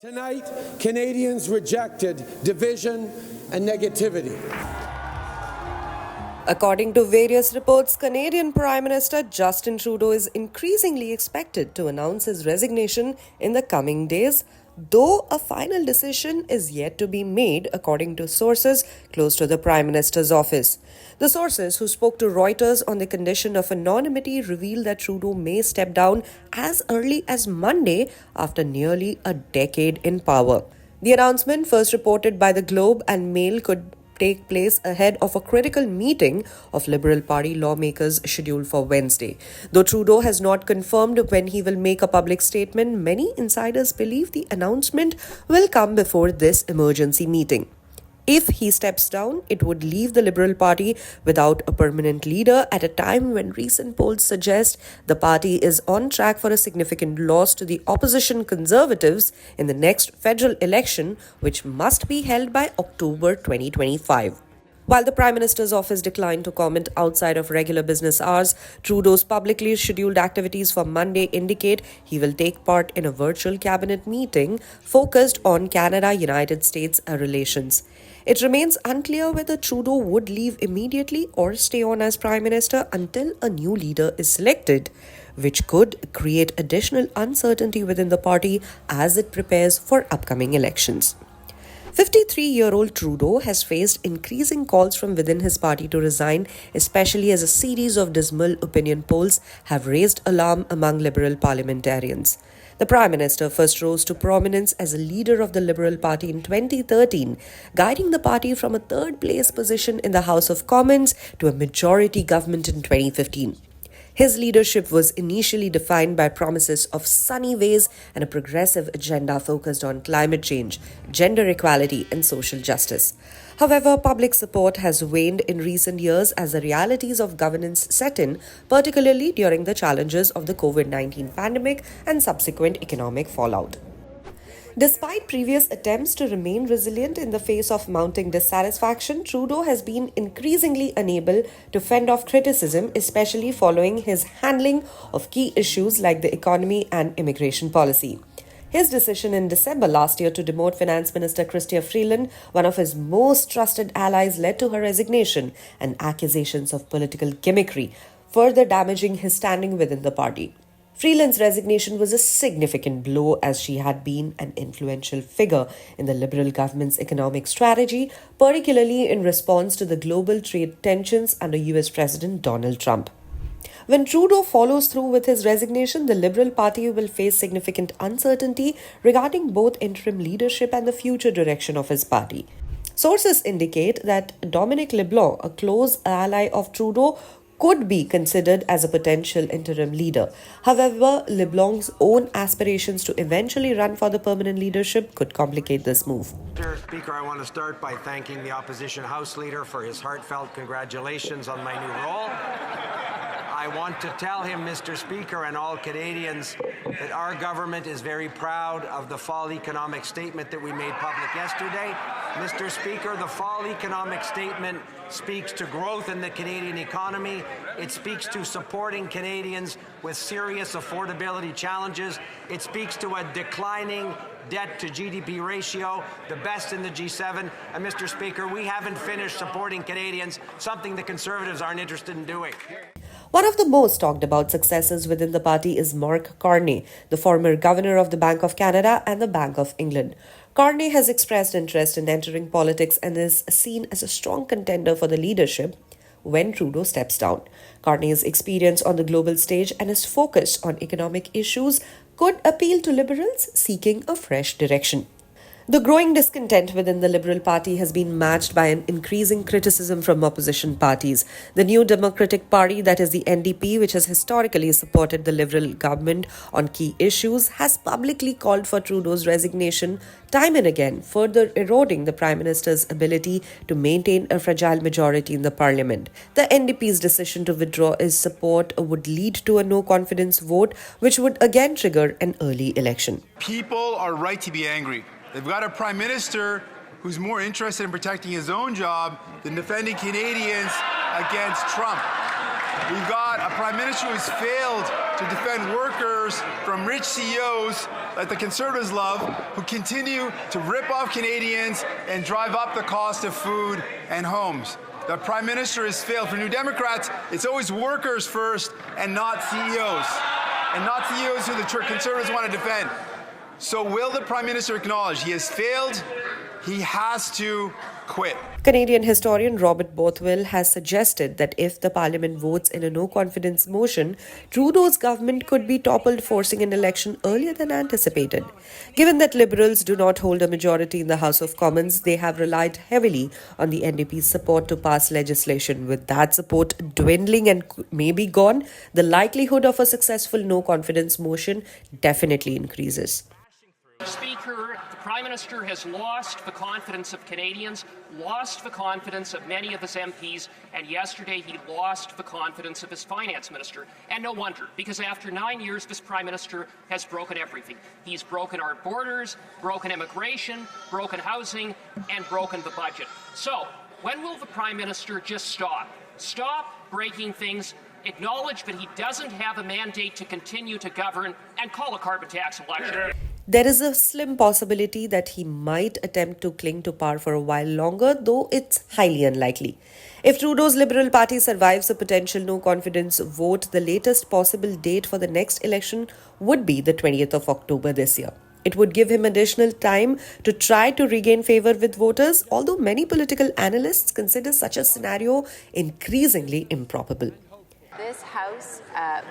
Tonight, Canadians rejected division and negativity. According to various reports, Canadian Prime Minister Justin Trudeau is increasingly expected to announce his resignation in the coming days, though a final decision is yet to be made, according to sources close to the Prime Minister's office. The sources, who spoke to Reuters on the condition of anonymity, revealed that Trudeau may step down as early as Monday after nearly a decade in power. The announcement, first reported by the Globe and Mail, could take place ahead of a critical meeting of Liberal Party lawmakers scheduled for Wednesday. Though Trudeau has not confirmed when he will make a public statement, many insiders believe the announcement will come before this emergency meeting. If he steps down, it would leave the Liberal Party without a permanent leader at a time when recent polls suggest the party is on track for a significant loss to the opposition Conservatives in the next federal election, which must be held by October 2025. While the Prime Minister's office declined to comment outside of regular business hours, Trudeau's publicly scheduled activities for Monday indicate he will take part in a virtual cabinet meeting focused on Canada-United States relations. It remains unclear whether Trudeau would leave immediately or stay on as Prime Minister until a new leader is selected, which could create additional uncertainty within the party as it prepares for upcoming elections. 53-year-old Trudeau has faced increasing calls from within his party to resign, especially as a series of dismal opinion polls have raised alarm among Liberal parliamentarians. The Prime Minister first rose to prominence as a leader of the Liberal Party in 2013, guiding the party from a third-place position in the House of Commons to a majority government in 2015. His leadership was initially defined by promises of sunny ways and a progressive agenda focused on climate change, gender equality, and social justice. However, public support has waned in recent years as the realities of governance set in, particularly during the challenges of the COVID-19 pandemic and subsequent economic fallout. Despite previous attempts to remain resilient in the face of mounting dissatisfaction, Trudeau has been increasingly unable to fend off criticism, especially following his handling of key issues like the economy and immigration policy. His decision in December last year to demote Finance Minister Chrystia Freeland, one of his most trusted allies, led to her resignation and accusations of political gimmickry, further damaging his standing within the party. Freeland's resignation was a significant blow as she had been an influential figure in the Liberal government's economic strategy, particularly in response to the global trade tensions under US President Donald Trump. When Trudeau follows through with his resignation, the Liberal Party will face significant uncertainty regarding both interim leadership and the future direction of his party. Sources indicate that Dominic LeBlanc, a close ally of Trudeau, could be considered as a potential interim leader. However, LeBlanc's own aspirations to eventually run for the permanent leadership could complicate this move. Mr. Speaker, I want to start by thanking the Opposition House Leader for his heartfelt congratulations on my new role. I want to tell him, Mr. Speaker, and all Canadians, that our government is very proud of the fall economic statement that we made public yesterday. Mr. Speaker, the fall economic statement speaks to growth in the Canadian economy. It speaks to supporting Canadians with serious affordability challenges. It speaks to a declining debt to GDP ratio, the best in the G7. And Mr. Speaker, we haven't finished supporting Canadians, something the Conservatives aren't interested in doing. One of the most talked about successors within the party is Mark Carney, the former governor of the Bank of Canada and the Bank of England. Carney has expressed interest in entering politics and is seen as a strong contender for the leadership when Trudeau steps down. Carney's experience on the global stage and his focus on economic issues could appeal to Liberals seeking a fresh direction. The growing discontent within the Liberal Party has been matched by an increasing criticism from opposition parties. The New Democratic Party, that is the NDP, which has historically supported the Liberal government on key issues, has publicly called for Trudeau's resignation time and again, further eroding the Prime Minister's ability to maintain a fragile majority in the Parliament. The NDP's decision to withdraw its support would lead to a no-confidence vote, which would again trigger an early election. People are right to be angry. They've got a Prime Minister who's more interested in protecting his own job than defending Canadians against Trump. We've got a Prime Minister who's failed to defend workers from rich CEOs that the Conservatives love, who continue to rip off Canadians and drive up the cost of food and homes. The Prime Minister has failed. For New Democrats, it's always workers first and not CEOs. And not CEOs who the Conservatives want to defend. So will the Prime Minister acknowledge he has failed? He has to quit. Canadian historian Robert Bothwell has suggested that if the Parliament votes in a no-confidence motion, Trudeau's government could be toppled, forcing an election earlier than anticipated. Given that Liberals do not hold a majority in the House of Commons, they have relied heavily on the NDP's support to pass legislation. With that support dwindling and maybe gone, the likelihood of a successful no-confidence motion definitely increases. Speaker, the Prime Minister has lost the confidence of Canadians, lost the confidence of many of his MPs, and yesterday he lost the confidence of his Finance Minister. And no wonder, because after 9 years, this Prime Minister has broken everything. He's broken our borders, broken immigration, broken housing, and broken the budget. So, when will the Prime Minister just stop? Stop breaking things, acknowledge that he doesn't have a mandate to continue to govern, and call a carbon tax election. There is a slim possibility that he might attempt to cling to power for a while longer, though it's highly unlikely. If Trudeau's Liberal Party survives a potential no-confidence vote, the latest possible date for the next election would be the 20th of October this year. It would give him additional time to try to regain favour with voters, although many political analysts consider such a scenario increasingly improbable. This House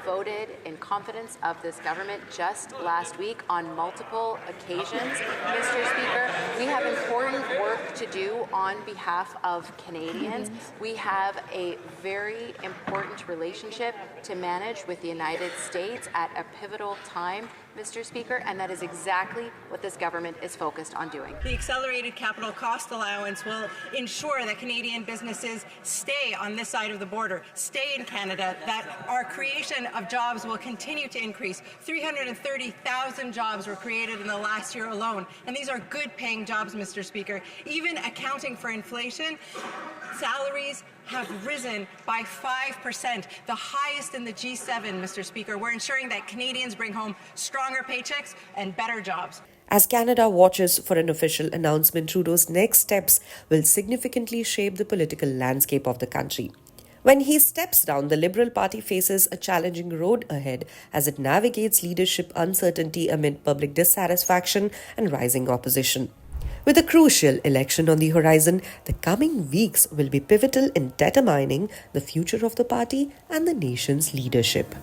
voted in confidence of this government just last week on multiple occasions. Mr. Speaker, we have important work to do on behalf of Canadians. We have a very important relationship to manage with the United States at a pivotal time, Mr. Speaker, and that is exactly what this government is focused on doing. The accelerated capital cost allowance will ensure that Canadian businesses stay on this side of the border, stay in Canada, that our creation of jobs will continue to increase. 330,000 jobs were created in the last year alone, and these are good-paying jobs, Mr. Speaker. Even accounting for inflation, salaries have risen by 5%, the highest in the G7, Mr. Speaker. We're ensuring that Canadians bring home stronger paychecks and better jobs. As Canada watches for an official announcement, Trudeau's next steps will significantly shape the political landscape of the country. When he steps down, the Liberal Party faces a challenging road ahead as it navigates leadership uncertainty amid public dissatisfaction and rising opposition. With a crucial election on the horizon, the coming weeks will be pivotal in determining the future of the party and the nation's leadership.